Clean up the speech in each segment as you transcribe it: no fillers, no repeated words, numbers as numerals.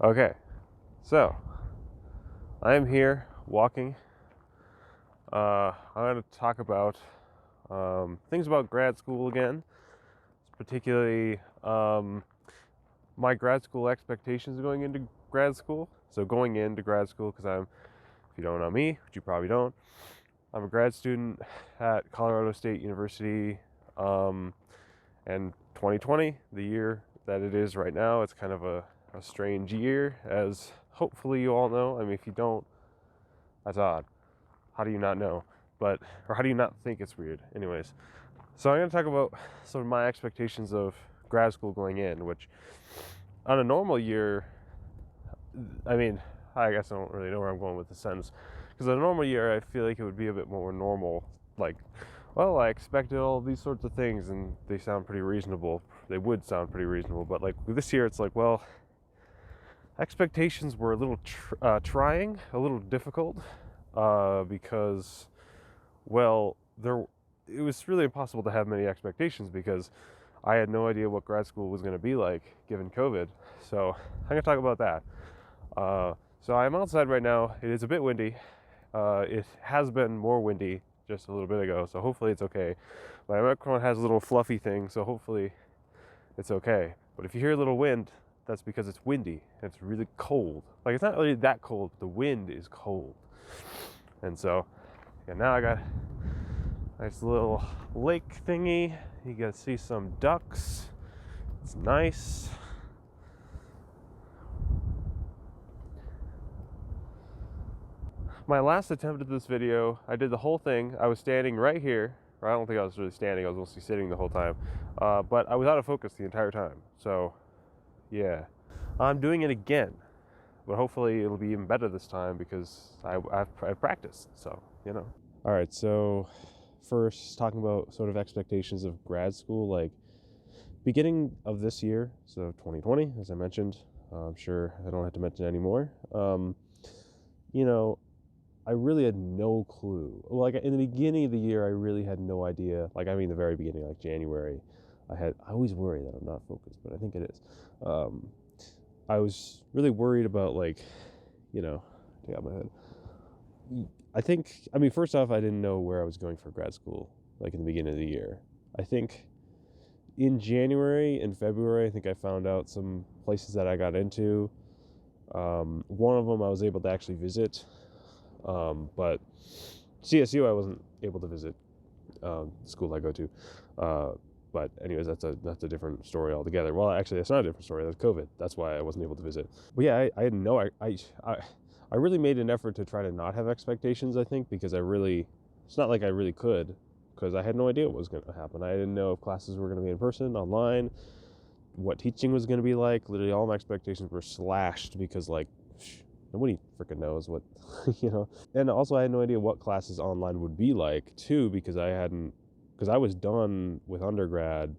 Okay, so I am here walking. I'm going to talk about things about grad school again, particularly my grad school expectations going into grad school. So going into grad school, because if you don't know me, which you probably don't, I'm a grad student at Colorado State University, and 2020, the year that it is right now, it's kind of a strange year, as hopefully you all know. I mean, if you don't, that's odd. How do you not know? Or how do you not think it's weird? Anyways, so I'm going to talk about some of my expectations of grad school going in, which on a normal year, I mean, I guess I don't really know where I'm going with the sentence. Because on a normal year, I feel like it would be a bit more normal. Like, well, I expected all these sorts of things, and they sound pretty reasonable. They would sound pretty reasonable. But like this year, it's like, well, expectations were a little trying, a little difficult, because, well, it was really impossible to have many expectations because I had no idea what grad school was going to be like given COVID. So I'm going to talk about that. So I'm outside right now. It is a bit windy. It has been more windy just a little bit ago, so hopefully it's okay. My microphone has a little fluffy thing, so hopefully it's okay. But if you hear a little wind, that's because it's windy and it's really cold. Like, it's not really that cold, but the wind is cold. And so, yeah, now I got a nice little lake thingy. You can see some ducks. It's nice. My last attempt at this video, I did the whole thing. I was standing right here. Or I don't think I was really standing. I was mostly sitting the whole time. But I was out of focus the entire time. So, yeah. I'm doing it again. But hopefully it'll be even better this time because I've practiced. So, you know. All right. So, first, talking about sort of expectations of grad school. Like, beginning of this year, so 2020, as I mentioned. I'm sure I don't have to mention anymore. You know, I really had no clue. Well, like in the beginning of the year, I really had no idea. Like, I mean, the very beginning, like January, I always worry that I'm not focused, but I think it is. I was really worried about, like, take out my head. I mean, first off, I didn't know where I was going for grad school, like in the beginning of the year. I think in January and February, I think I found out some places that I got into. One of them I was able to actually visit. But CSU I wasn't able to visit, the school I go to. But anyways, that's a different story altogether. Well, actually, that's not a different story. That's COVID. That's why I wasn't able to visit. But yeah, I didn't know. I really made an effort to try to not have expectations, I think, because it's not like I really could, because I had no idea what was going to happen. I didn't know if classes were going to be in person, online, what teaching was going to be like. Literally all my expectations were slashed because, like, nobody freaking knows what, And also I had no idea what classes online would be like too, because I was done with undergrad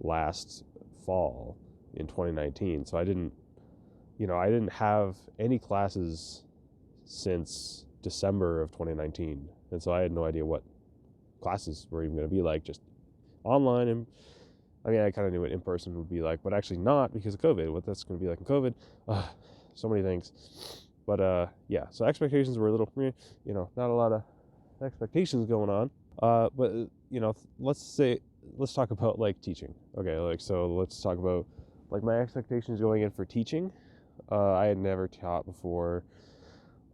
last fall in 2019. So I didn't have any classes since December of 2019. And so I had no idea what classes were even going to be like, just online. And I mean, I kind of knew what in person would be like, but actually not, because of COVID, what that's going to be like in COVID. So many things. But yeah, so expectations were a little, not a lot of expectations going on. But let's talk about, like, teaching. Okay, like, so let's talk about, like, my expectations going in for teaching. I had never taught before.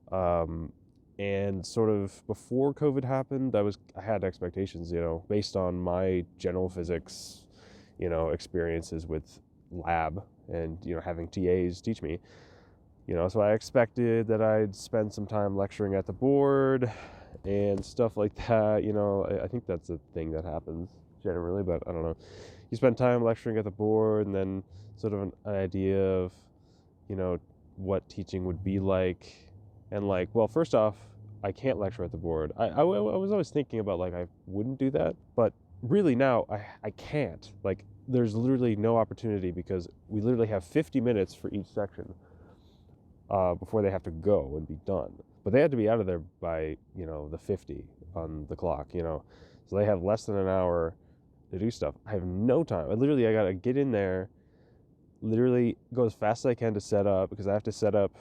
And sort of before COVID happened, I had expectations, based on my general physics, experiences with lab and, having TAs teach me. So I expected that I'd spend some time lecturing at the board and stuff like that. I think that's a thing that happens generally, but I don't know. You spend time lecturing at the board, and then sort of an idea of, what teaching would be like. And, like, well, first off, I can't lecture at the board. I was always thinking about, like, I wouldn't do that, but really now I can't. Like, there's literally no opportunity, because we literally have 50 minutes for each section. Before they have to go and be done. But they had to be out of there by, the 50 on the clock, So they have less than an hour to do stuff. I have no time. I got to get in there literally go as fast as I can to set up, because I have to set up,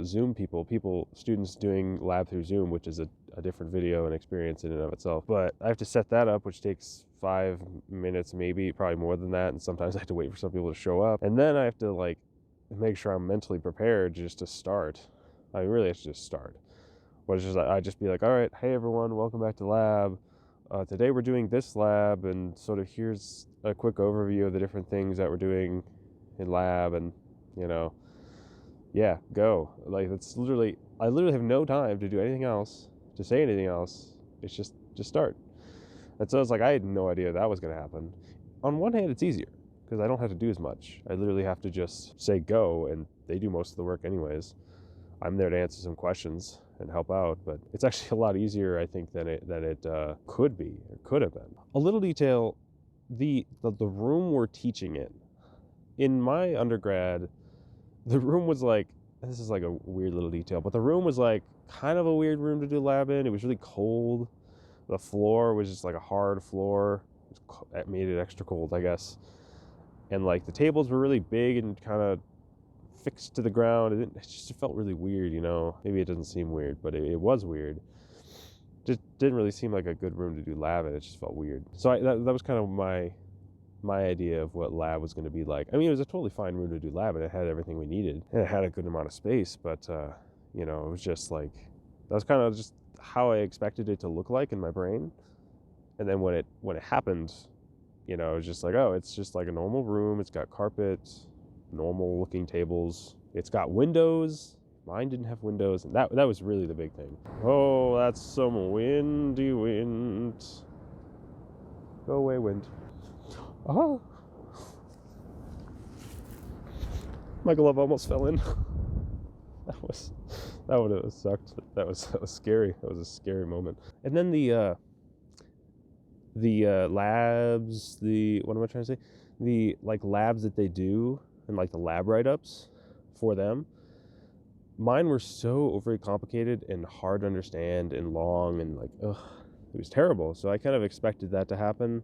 Zoom students doing lab through Zoom, which is a different video and experience in and of itself. But I have to set that up, which takes 5 minutes, maybe, probably more than that. And sometimes I have to wait for some people to show up. And then I have to like make sure I'm mentally prepared just to start. I mean, really have to just start. But it's just, I just be like, all right, hey everyone, welcome back to lab. Today we're doing this lab, and sort of here's a quick overview of the different things that we're doing in lab, and yeah, go. Like, that's literally, I literally have no time to do anything else, to say anything else. It's just start. And so it's like, I had no idea that was going to happen. On one hand, it's easier because I don't have to do as much. I literally have to just say go, and they do most of the work anyways. I'm there to answer some questions and help out, but it's actually a lot easier, I think, than it could be or could have been. A little detail: the room we're teaching in my undergrad, the room was like, this is like a weird little detail, but the room was like kind of a weird room to do lab in. It was really cold. The floor was just like a hard floor. It made it extra cold, I guess. And like the tables were really big and kind of fixed to the ground. It just felt really weird, Maybe it doesn't seem weird, but it was weird. Just didn't really seem like a good room to do lab in. It just felt weird. So that was kind of my idea of what lab was going to be like. I mean, it was a totally fine room to do lab, and it had everything we needed, and it had a good amount of space, but it was just like, that was kind of just how I expected it to look like in my brain. And then when it happened, it was just like, oh, it's just like a normal room. It's got carpet, normal looking tables. It's got windows. Mine didn't have windows, and that was really the big thing. Oh, that's some windy wind. Go away, wind. Oh, my glove almost fell in. That would have sucked. That was scary. That was a scary moment. And then the labs, what am I trying to say? The like labs that they do, and like the lab write-ups for them, mine were so overly complicated and hard to understand and long, and like, it was terrible. So I kind of expected that to happen.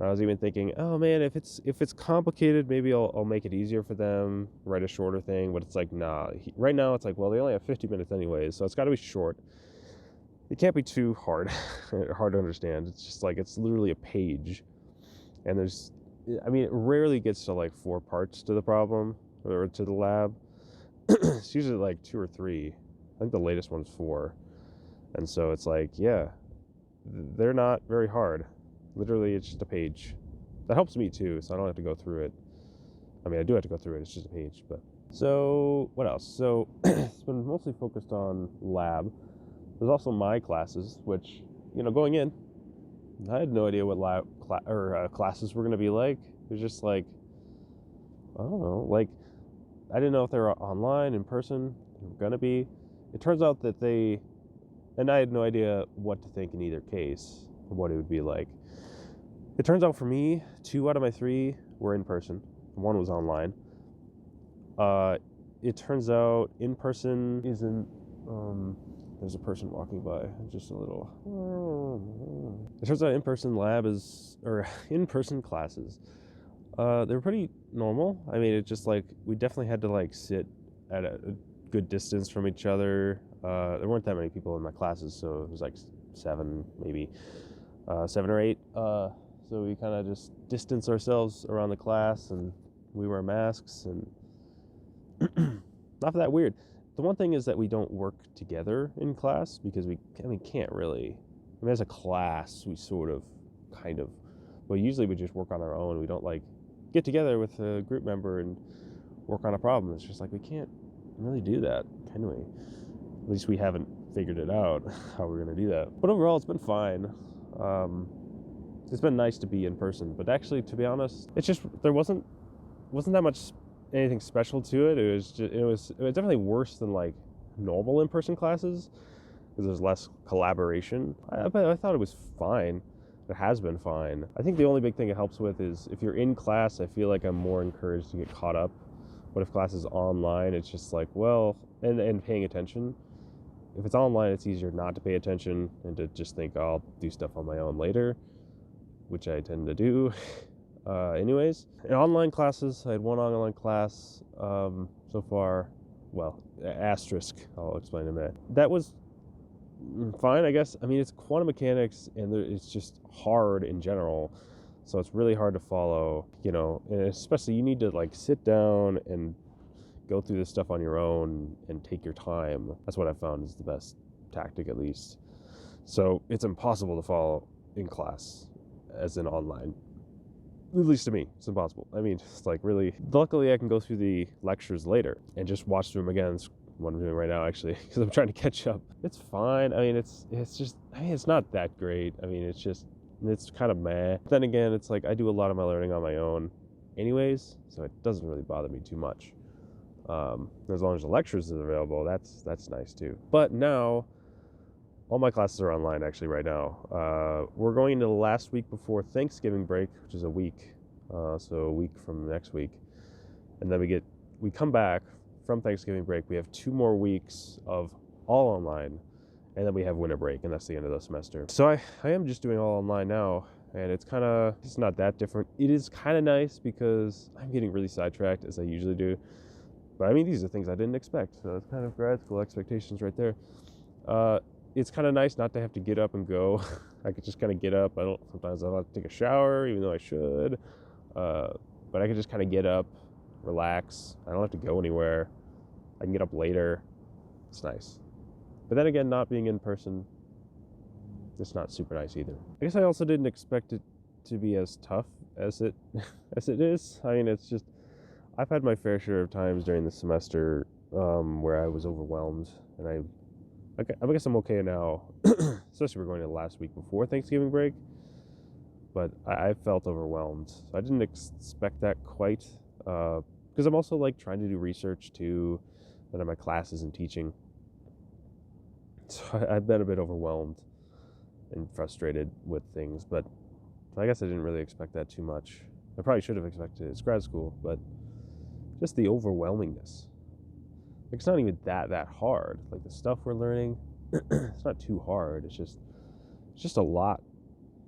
I was even thinking, oh man, if it's complicated, maybe I'll make it easier for them, write a shorter thing. But it's like, nah. Right now, it's like, well, they only have 50 minutes anyways, so it's got to be short. It can't be too hard to understand. It's just like, it's literally a page, and it rarely gets to like 4 parts to the problem or to the lab. It's usually like 2 or 3. I think the latest one's 4, and so it's like, yeah, they're not very hard. Literally, it's just a page. That helps me too, so I don't have to go through it. I mean, I do have to go through it. It's just a page. But so what else? So it's been mostly focused on lab. There's also my classes, which, going in, I had no idea what lab classes were going to be like. It was just like, I don't know, like, I didn't know if they were online, in person, they were going to be. It turns out that and I had no idea what to think in either case, what it would be like. It turns out for me, 2 out of my 3 were in person. 1 was online. It turns out in person isn't, there's a person walking by, just a little. It turns out in-person in-person classes, they're pretty normal. I mean, it's just like, we definitely had to like sit at a good distance from each other. There weren't that many people in my classes, so it was like 7, maybe 7 or 8. So we kind of just distance ourselves around the class, and we wear masks, and not that weird. The one thing is that we don't work together in class, because we can't really. I mean, as a class, we sort of, kind of, but usually we just work on our own. We don't like get together with a group member and work on a problem. It's just like, we can't really do that, can we? At least we haven't figured it out how we're going to do that. But overall, it's been fine. It's been nice to be in person, but actually, to be honest, it's just, there wasn't that much anything special to it. It was definitely worse than like normal in-person classes, because there's less collaboration. But I thought it was fine. It has been fine. I think the only big thing it helps with is if you're in class, I feel like I'm more encouraged to get caught up. But if class is online, it's just like, well, and paying attention. If it's online, it's easier not to pay attention and to just think, oh, I'll do stuff on my own later, which I tend to do. anyways. In online classes, I had one online class so far. Well, asterisk, I'll explain in a minute. That was fine, I guess. I mean, it's quantum mechanics, and it's just hard in general. So it's really hard to follow, and especially you need to like sit down and go through this stuff on your own and take your time. That's what I found is the best tactic, at least. So it's impossible to follow in class as in online. At least to me, it's impossible. I mean, it's like really, luckily I can go through the lectures later and just watch through them again. It's what I'm doing right now, actually, because I'm trying to catch up. It's fine. I mean, it's just, I mean, it's not that great. I mean, it's kind of meh. Then again, it's like I do a lot of my learning on my own anyways, so it doesn't really bother me too much. As long as the lectures are available, that's nice too. But now, all my classes are online actually right now. We're going into the last week before Thanksgiving break, which is a week, so a week from next week. And then we come back from Thanksgiving break. We have 2 more weeks of all online, and then we have winter break, and that's the end of the semester. So I am just doing all online now, and it's not that different. It is kind of nice because I'm getting really sidetracked as I usually do. But I mean, these are things I didn't expect, so it's kind of grad school expectations right there. It's kind of nice not to have to get up and go. I could just kind of get up. Sometimes I don't have to take a shower, even though I should. But I could just kind of get up, relax. I don't have to go anywhere. I can get up later. It's nice. But then again, not being in person, it's not super nice either. I guess I also didn't expect it to be as tough as it is. I mean, it's just, I've had my fair share of times during the semester where I was overwhelmed, and I guess I'm okay now, especially we're going to the last week before Thanksgiving break, but I felt overwhelmed. So I didn't expect that quite, because I'm also like trying to do research too, and my classes and teaching. So I've been a bit overwhelmed and frustrated with things, but I guess I didn't really expect that too much. I probably should have expected it. It's grad school, but just the overwhelmingness. Like, it's not even that hard. Like, the stuff we're learning, it's not too hard. It's just a lot.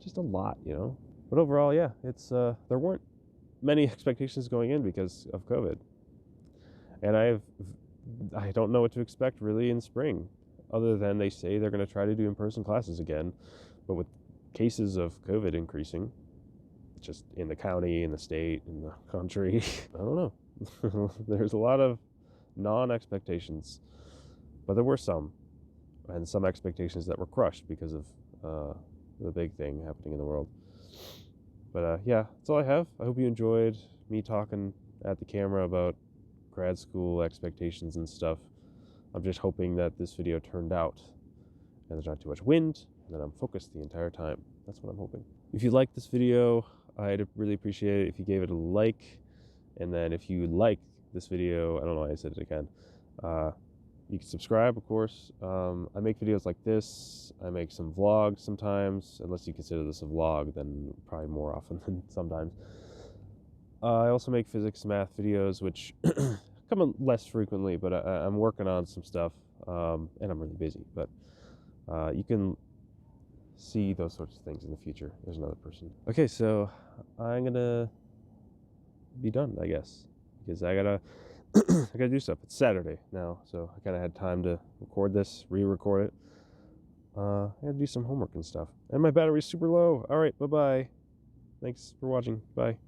Just a lot, But overall, yeah, it's there weren't many expectations going in because of COVID. And I don't know what to expect really in spring, other than they say they're going to try to do in-person classes again. But with cases of COVID increasing, just in the county, in the state, in the country, I don't know. There's a lot of non-expectations, but there were some, and some expectations that were crushed because of the big thing happening in the world. But yeah, that's all I have. I hope you enjoyed me talking at the camera about grad school expectations and stuff. I'm just hoping that this video turned out and there's not too much wind and that I'm focused the entire time. That's what I'm hoping. If you liked this video, I'd really appreciate it if you gave it a like. And then if you like this video, I don't know why I said it again, you can subscribe, of course. I make videos like this. I make some vlogs sometimes, unless you consider this a vlog, then probably more often than sometimes. I also make physics, math videos, which come less frequently, but I'm working on some stuff, and I'm really busy. But you can see those sorts of things in the future. There's another person. Okay, so I'm gonna be done, I guess, because I gotta do stuff. It's Saturday now, so I kind of had time to record this, re-record it. I gotta do some homework and stuff, and my battery's super low. All right, bye-bye. Thanks for watching. Bye.